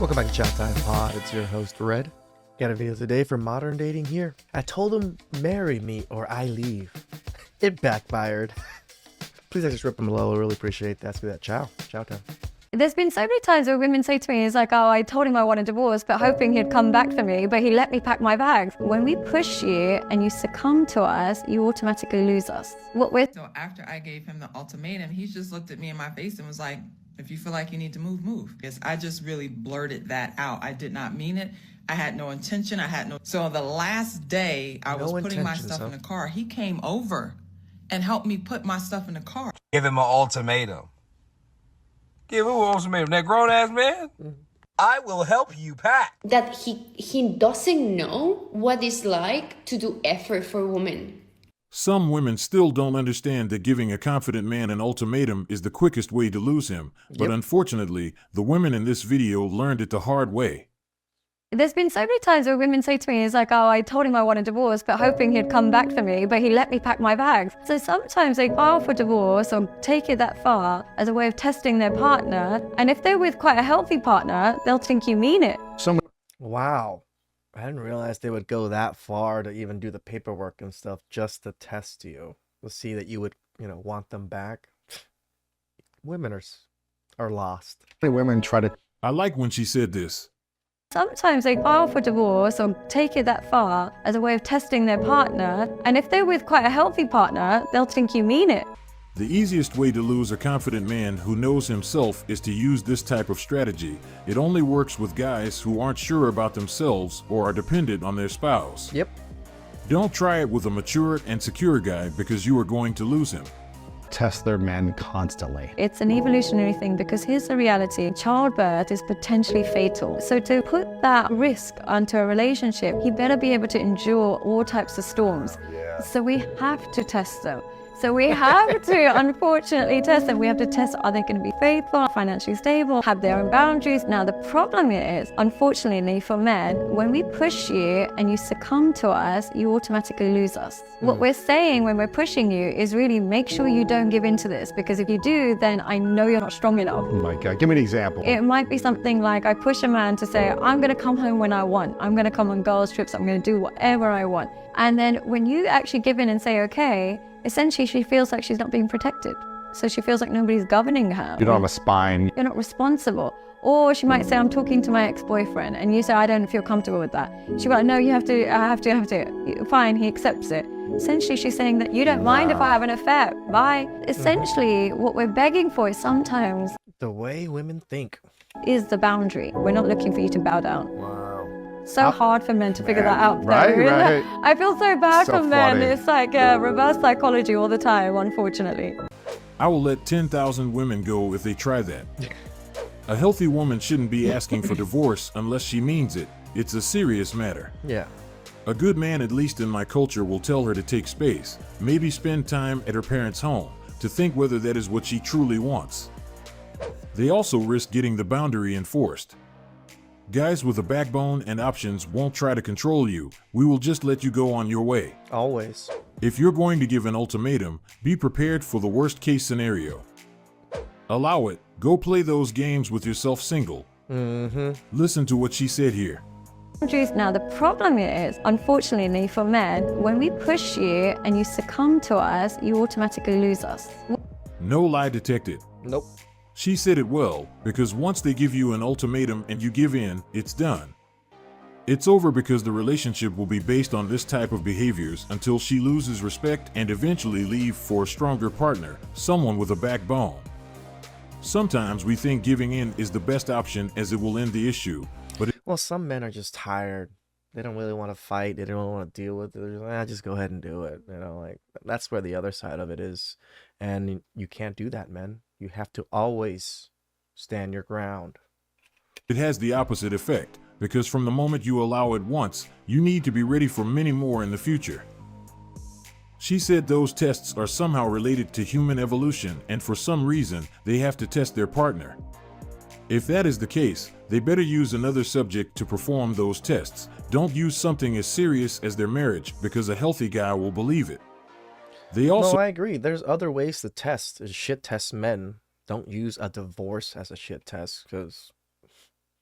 Welcome back to Chow Time Pod. It's your host, Red. Got a video today for modern dating here. I told him, marry me or I leave. It backfired. Please just rip them below. I really appreciate that. Let's do that. Chow time. There's been so many times where women say to me, it's like, oh, I told him I want a divorce, but hoping he'd come back for me, but he let me pack my bags. When we push you and you succumb to us, you automatically lose us. So after I gave him the ultimatum, he just looked at me in my face and was like, if you feel like you need to move. Because I just really blurted that out. I did not mean it. I had no intention. So the last day I was putting my stuff in the car, he came over and helped me put my stuff in the car. Give him an ultimatum. Give him an ultimatum. That grown-ass man, I will help you pack. That he doesn't know what it's like to do effort for women. Some women still don't understand that giving a confident man an ultimatum is the quickest way to lose him, but unfortunately, the women in this video learned it the hard way. There's been so many times where women say to me, it's like, oh, I told him I want a divorce, but hoping he'd come back for me, but he let me pack my bags. So sometimes they file for divorce or take it that far as a way of testing their partner. And if they're with quite a healthy partner, they'll think you mean it. Wow. I didn't realize they would go that far to even do the paperwork and stuff just to test you. To see that you would, want them back. Women are lost. Women try to... I like when she said this. Sometimes they file for divorce or take it that far as a way of testing their partner. And if they're with quite a healthy partner, they'll think you mean it. The easiest way to lose a confident man who knows himself is to use this type of strategy. It only works with guys who aren't sure about themselves or are dependent on their spouse. Yep. Don't try it with a mature and secure guy because you are going to lose him. Test their men constantly. It's an evolutionary thing because here's the reality. Childbirth is potentially fatal. So to put that risk onto a relationship, he better be able to endure all types of storms. So we have to test them. So we have to, unfortunately, test them. We have to test, are they going to be faithful, financially stable, have their own boundaries? Now, the problem is, unfortunately, for men, when we push you and you succumb to us, you automatically lose us. What we're saying when we're pushing you is really make sure you don't give in to this, because if you do, then I know you're not strong enough. Oh my God, give me an example. It might be something like I push a man to say, I'm going to come home when I want. I'm going to come on girls' trips. I'm going to do whatever I want. And then when you actually give in and say, okay, essentially she feels like she's not being protected. So she feels like nobody's governing her. You don't have a spine. You're not responsible. Or she might say, I'm talking to my ex-boyfriend, and you say, I don't feel comfortable with that. She'll be like, no, you have to, I have to. Fine, he accepts it. Essentially, she's saying that you don't mind if I have an affair. Bye. Essentially, what we're begging for is sometimes The way women think. is the boundary. We're not looking for you to bow down. Wow. So hard for men to figure that out. Right, though. right. I feel so bad So for men. funny. It's like reverse psychology all the time, unfortunately. I will let 10,000 women go if they try that. A healthy woman shouldn't be asking for divorce unless she means it. It's a serious matter. Yeah. A good man, at least in my culture, will tell her to take space, maybe spend time at her parents' home, to think whether that is what she truly wants. They also risk getting the boundary enforced. Guys with a backbone and options won't try to control you. We will just let you go on your way. Always. If you're going to give an ultimatum, be prepared for the worst case scenario. Allow it. Go play those games with yourself single. Listen to what she said here. Now, the problem is, unfortunately for men, when we push you and you succumb to us, you automatically lose us. No lie detected. Nope. She said it well, because once they give you an ultimatum and you give in, it's done. It's over because the relationship will be based on this type of behaviors until she loses respect and eventually leave for a stronger partner, someone with a backbone. Sometimes we think giving in is the best option as it will end the issue, but Well, some men are just tired. They don't really want to fight. They don't want to deal with it. They're just go ahead and do it. That's where the other side of it is. And you can't do that, men. You have to always stand your ground. it has the opposite effect, because from the moment you allow it once, you need to be ready for many more in the future. She said those tests are somehow related to human evolution, and for some reason, they have to test their partner. If that is the case, they better use another subject to perform those tests. Don't use something as serious as their marriage, because a healthy guy will believe it. They also... No, I agree. There's other ways to test. Shit test men. Don't use a divorce as a shit test, because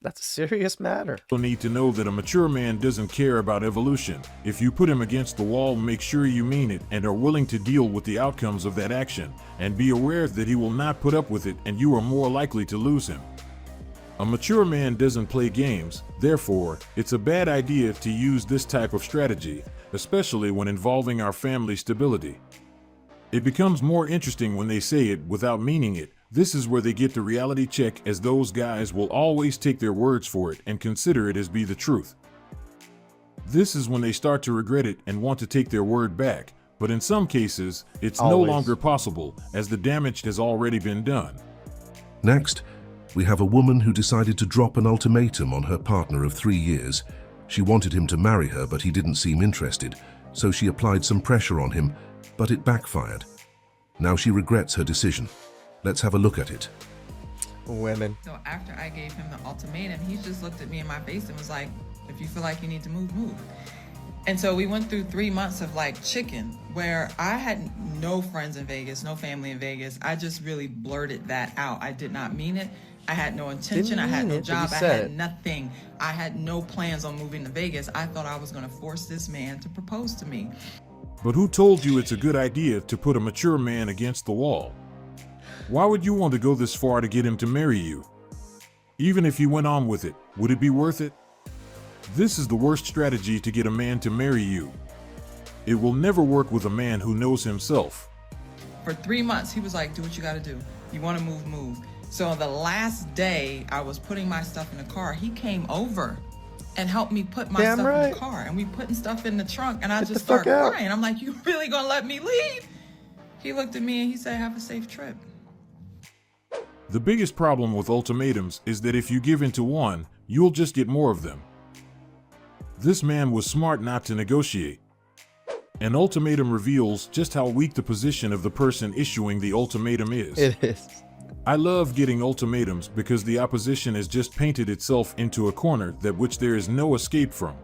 That's a serious matter. You need to know that a mature man doesn't care about evolution. If you put him against the wall, make sure you mean it and are willing to deal with the outcomes of that action, and be aware that he will not put up with it and you are more likely to lose him. A mature man doesn't play games, therefore, it's a bad idea to use this type of strategy, especially when involving our family stability. It becomes more interesting when they say it without meaning it. This is where they get the reality check, as those guys will always take their words for it and consider it as be the truth. This is when they start to regret it and want to take their word back, but in some cases, it's no longer possible, as the damage has already been done. Next, we have a woman who decided to drop an ultimatum on her partner of 3 years. She wanted him to marry her, but he didn't seem interested, so she applied some pressure on him, but it backfired. Now she regrets her decision. Let's have a look at it. Women. So after I gave him the ultimatum, he just looked at me in my face and was like, if you feel like you need to move, move. And so we went through 3 months of like chicken, where I had no friends in Vegas, no family in Vegas. I just really blurted that out. I did not mean it. I had no intention. I had no job. I had nothing. I had no plans on moving to Vegas. I thought I was going to force this man to propose to me. But who told you it's a good idea to put a mature man against the wall? Why would you want to go this far to get him to marry you? Even if you went on with it, would it be worth it? This is the worst strategy to get a man to marry you. It will never work with a man who knows himself. For 3 months, he was like, do what you got to do. You want to move, move. So the last day I was putting my stuff in the car, he came over and helped me put my stuff in the car. And we putting stuff in the trunk, and I just started crying. I'm like, you really gonna let me leave? He looked at me and he said, have a safe trip. The biggest problem with ultimatums is that if you give in to one, you'll just get more of them. This man was smart not to negotiate. An ultimatum reveals just how weak the position of the person issuing the ultimatum is. It is. I love getting ultimatums because the opposition has just painted itself into a corner that which there is no escape from.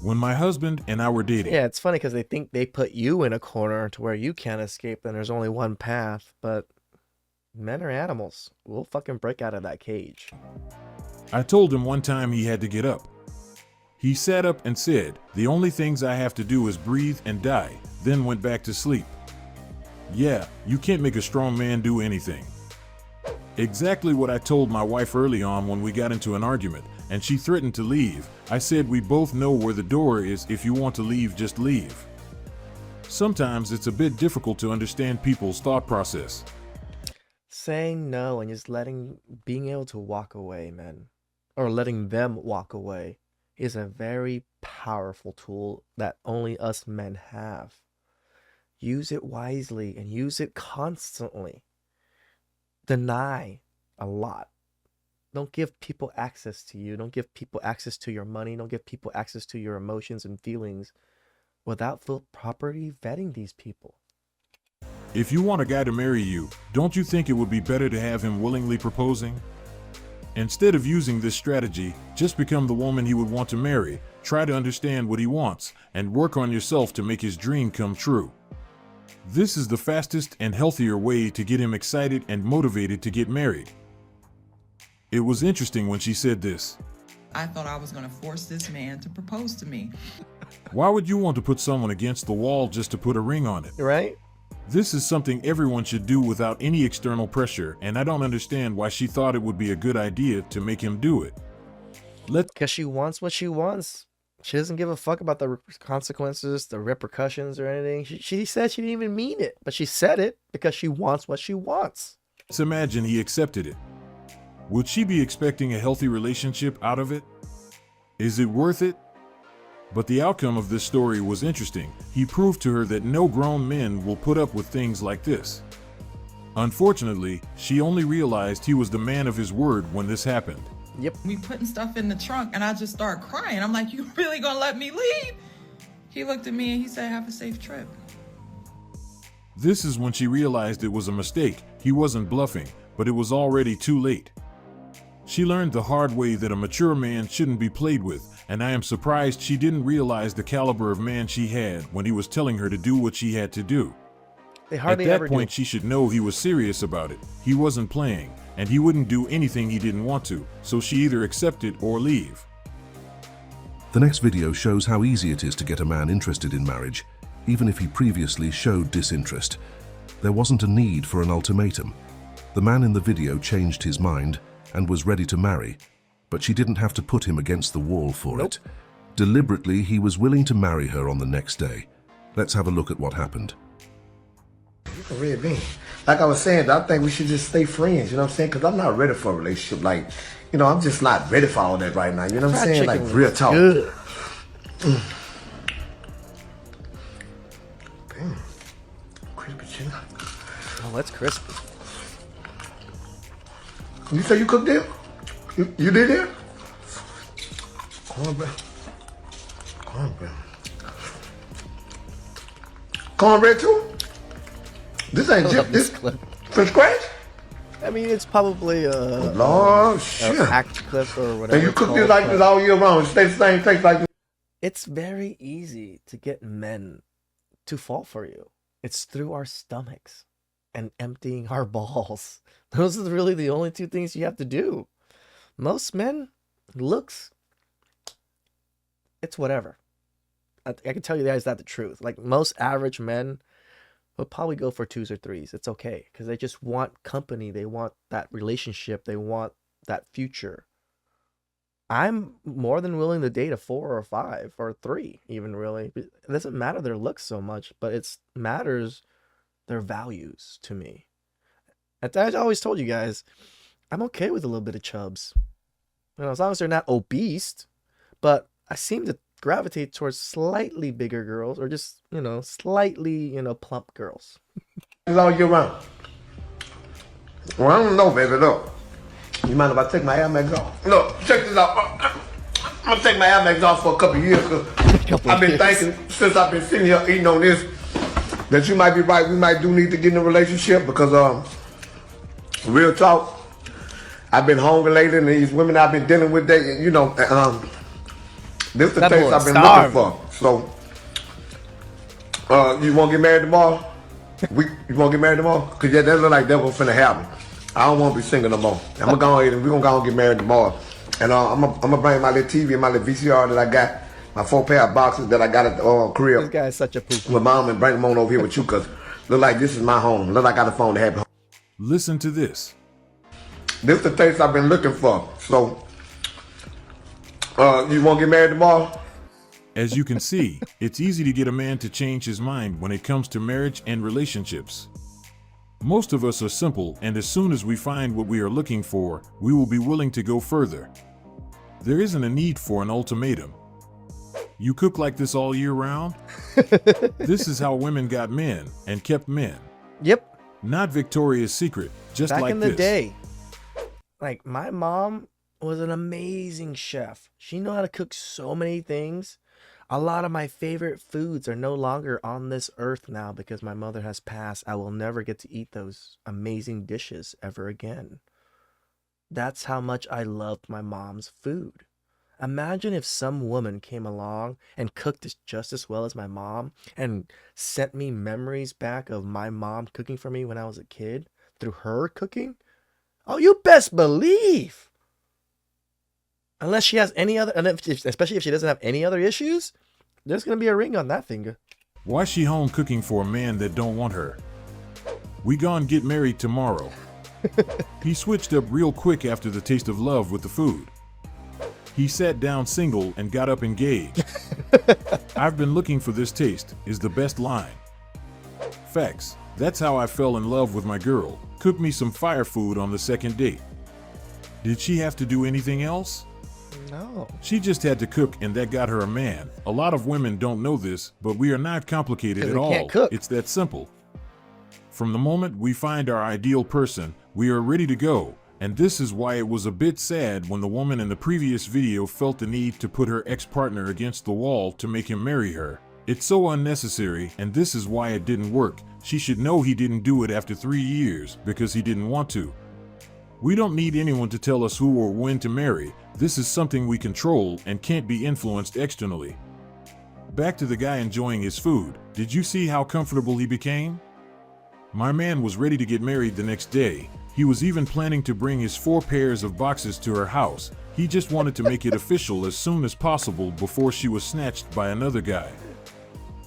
When my husband and I were dating... Yeah, it's funny because they think they put you in a corner to where you can't escape and there's only one path, but men are animals. We'll fucking break out of that cage. I told him one time he had to get up. He sat up and said, the only things I have to do is breathe and die, then went back to sleep. Yeah, you can't make a strong man do anything. Exactly what I told my wife early on when we got into an argument, and she threatened to leave. I said we both know where the door is. If you want to leave, just leave. Sometimes it's a bit difficult to understand people's thought process. Saying no and just being able to walk away, man, or letting them walk away is a very powerful tool that only us men have. Use it wisely and use it constantly. Deny a lot. Don't give people access to you. Don't give people access to your money. Don't give people access to your emotions and feelings without properly vetting these people. If you want a guy to marry you, don't you think it would be better to have him willingly proposing? Instead of using this strategy, just become the woman he would want to marry, try to understand what he wants, and work on yourself to make his dream come true. This is the fastest and healthier way to get him excited and motivated to get married. It was interesting when she said this. I thought I was going to force this man to propose to me. Why would you want to put someone against the wall just to put a ring on it? Right? This is something everyone should do without any external pressure, and I don't understand why she thought it would be a good idea to make him do it. Because she wants what she wants. She doesn't give a fuck about the consequences, the repercussions, or anything. She said she didn't even mean it, but she said it because she wants what she wants. Let's imagine he accepted it. Would she be expecting a healthy relationship out of it? Is it worth it? But the outcome of this story was interesting. He proved to her that no grown men will put up with things like this. Unfortunately, she only realized he was the man of his word when this happened. Yep. We putting stuff in the trunk, and I just started crying. I'm like, you really gonna let me leave? He looked at me and he said, have a safe trip. This is when she realized it was a mistake. He wasn't bluffing, but it was already too late. She learned the hard way that a mature man shouldn't be played with, and I am surprised she didn't realize the caliber of man she had when he was telling her to do what she had to do. They At hardly that ever point, do. she should know he was serious about it. He wasn't playing, and he wouldn't do anything he didn't want to, so she either accept it or leave. The next video shows how easy it is to get a man interested in marriage, even if he previously showed disinterest. There wasn't a need for an ultimatum. The man in the video changed his mind and was ready to marry, but she didn't have to put him against the wall for it. Deliberately, he was willing to marry her on the next day. Let's have a look at what happened. Red bean. Like I was saying, I think we should just stay friends, you know what I'm saying? Because I'm not ready for a relationship. Like, you know, I'm just not ready for all that right now. You know what I'm saying? Like, real talk. Good. Damn. Crispy chicken. Oh, that's crispy. You say you cooked it? You did it? Cornbread. Cornbread. Cornbread too? This ain't I love this this clip. from scratch? I mean, it's probably Lord, shit. a hacked clip or whatever. And you it's cook called, this like but this all year round. It stays the same taste like this. It's very easy to get men to fall for you. It's through our stomachs and emptying our balls. Those are really the only two things you have to do. Most men, looks, it's whatever. I can tell you that is not the truth. Like most average men will probably go for 2s or 3s. It's okay because they just want company. They want that relationship. They want that future. I'm more than willing to date a 4 or a 5 or a 3, even really. It doesn't matter their looks so much, but it matters their values to me. And I always told you guys, I'm okay with a little bit of chubs. You know, as long as they're not obese, but I seem to gravitate towards slightly bigger girls or just, you know, slightly, you know, plump girls. It's all year round. Well, I don't know, baby. Look. You mind if I take my Air Max off? Look, check this out. I'm gonna take my Air Max off for a couple of years because I've been thinking since I've been sitting here eating on this that you might be right. We might do need to get in a relationship because real talk, I've been hungry lately and these women I've been dealing with, they, you know, this is the That taste boy I've been starving. looking for. So, you want to get married tomorrow? You want to get married tomorrow? Because yeah, that look like that was finna happen. I don't want to be single no more. I'm going to go ahead and we're going to go and get married tomorrow. And I'm going to bring my little TV and my little VCR that I got, my 4 pair of boxes that I got at the This crib guy is such a poop. with mom and bring them on over here with you because look like this is my home. Look like I got a phone to have it. Listen to this. This is the taste I've been looking for. So, you want to get married tomorrow? As you can see, it's easy to get a man to change his mind when it comes to marriage and relationships. Most of us are simple, and as soon as we find what we are looking for, we will be willing to go further. There isn't a need for an ultimatum. You cook like this all year round? This is how women got men and kept men. Yep. Not Victoria's Secret, just Back like in the this. day, like my mom was an amazing chef. She knew how to cook so many things. A lot of my favorite foods are no longer on this earth now because my mother has passed. I will never get to eat those amazing dishes ever again. That's how much I loved my mom's food. Imagine if some woman came along and cooked just as well as my mom and sent me memories back of my mom cooking for me when I was a kid through her cooking. Oh, you best believe. Unless she has any other, and especially if she doesn't have any other issues, there's going to be a ring on that finger. Why she home cooking for a man that don't want her? We gon' get married tomorrow. He switched up real quick after the taste of love with the food. He sat down single and got up engaged. I've been looking for this taste is the best line. Facts. That's how I fell in love with my girl. Cooked me some fire food on the second date. Did she have to do anything else? No. She just had to cook and that got her a man. A lot of women don't know this, but we are not complicated 'Cause at we all. can't cook. It's that simple. From the moment we find our ideal person, we are ready to go. And this is why it was a bit sad when the woman in the previous video felt the need to put her ex-partner against the wall to make him marry her. It's so unnecessary, and this is why it didn't work. She should know he didn't do it after 3 years because he didn't want to. We don't need anyone to tell us who or when to marry. This is something we control and can't be influenced externally. Back to the guy enjoying his food. Did you see how comfortable he became? My man was ready to get married the next day. He was even planning to bring his 4 pairs of boxes to her house. He just wanted to make it official as soon as possible before she was snatched by another guy.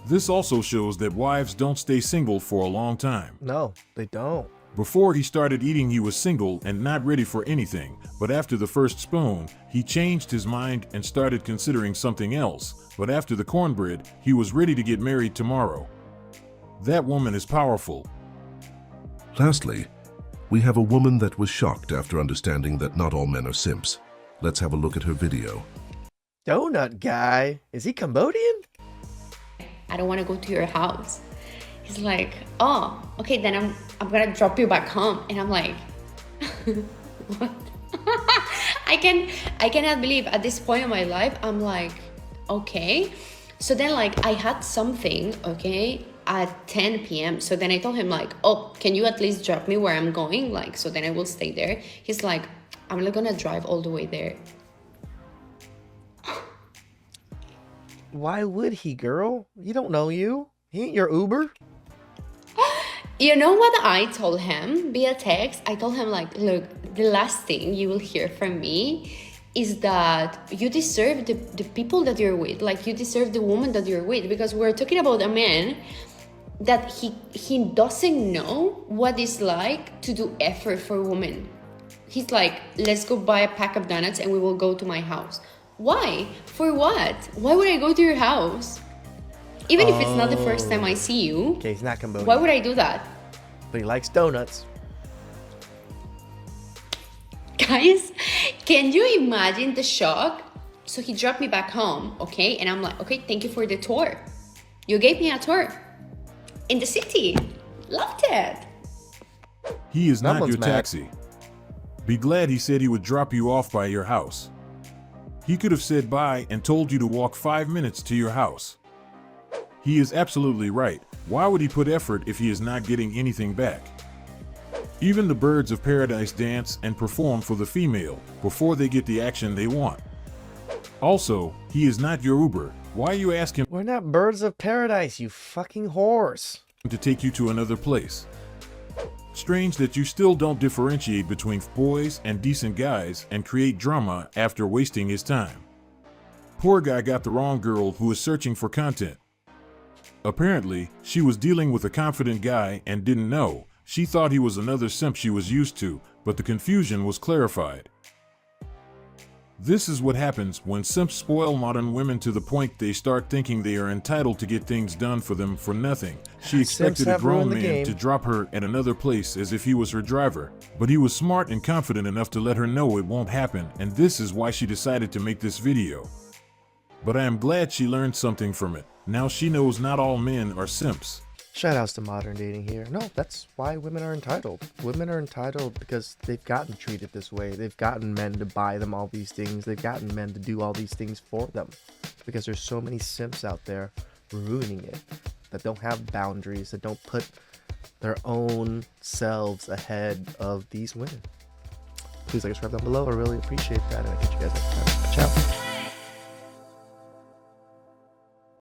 This also shows that wives don't stay single for a long time. No, they don't. Before he started eating, he was single and not ready for anything, but after the first spoon, he changed his mind and started considering something else. But after the cornbread, he was ready to get married tomorrow. That woman is powerful. Lastly, we have a woman that was shocked after understanding that not all men are simps. Let's have a look at her video. Donut guy? Is he Cambodian? I don't want to go to your house. He's like, oh, okay, then I'm gonna drop you back home. And I'm like, what? I cannot believe at this point in my life, I'm like, okay. So then like I had something, okay, at 10 p.m. So then I told him like, oh, can you at least drop me where I'm going? Like, so then I will stay there. He's like, I'm not gonna drive all the way there. Why would he, girl? You don't know you. He ain't your Uber. You know what I told him via text? I told him like, look, the last thing you will hear from me is that you deserve the people that you're with. Like you deserve the woman that you're with, because we're talking about a man that he doesn't know what it's like to do effort for a woman. He's like, let's go buy a pack of donuts and we will go to my house. Why? For what? Why would I go to your house? Even if it's not the first time I see you. Okay, he's not Cambodian. Why would I do that? But he likes donuts. Guys, can you imagine the shock? So he dropped me back home, okay? And I'm like, okay, thank you for the tour. You gave me a tour in the city. Loved it. He is not Someone's your mad. taxi. Be glad he said he would drop you off by your house. He could have said bye and told you to walk 5 minutes to your house. He is absolutely right. Why would he put effort if he is not getting anything back? Even the birds of paradise dance and perform for the female before they get the action they want. Also, he is not your Uber. Why you ask him We're not birds of paradise, you fucking horse. to take you to another place? Strange that you still don't differentiate between boys and decent guys and create drama after wasting his time. Poor guy got the wrong girl who is searching for content. Apparently, she was dealing with a confident guy and didn't know. She thought he was another simp she was used to, but the confusion was clarified. This is what happens when simps spoil modern women to the point they start thinking they are entitled to get things done for them for nothing. She expected Simps a have grown ruined the man game. to drop her at another place as if he was her driver, but he was smart and confident enough to let her know it won't happen, and this is why she decided to make this video. But I am glad she learned something from it. Now she knows not all men are simps. Shoutouts to modern dating here. No, that's why women are entitled. Women are entitled because they've gotten treated this way. They've gotten men to buy them all these things. They've gotten men to do all these things for them. Because there's so many simps out there ruining it, that don't have boundaries, that don't put their own selves ahead of these women. Please like and subscribe down below. I really appreciate that. And I'll catch you guys next time. Ciao.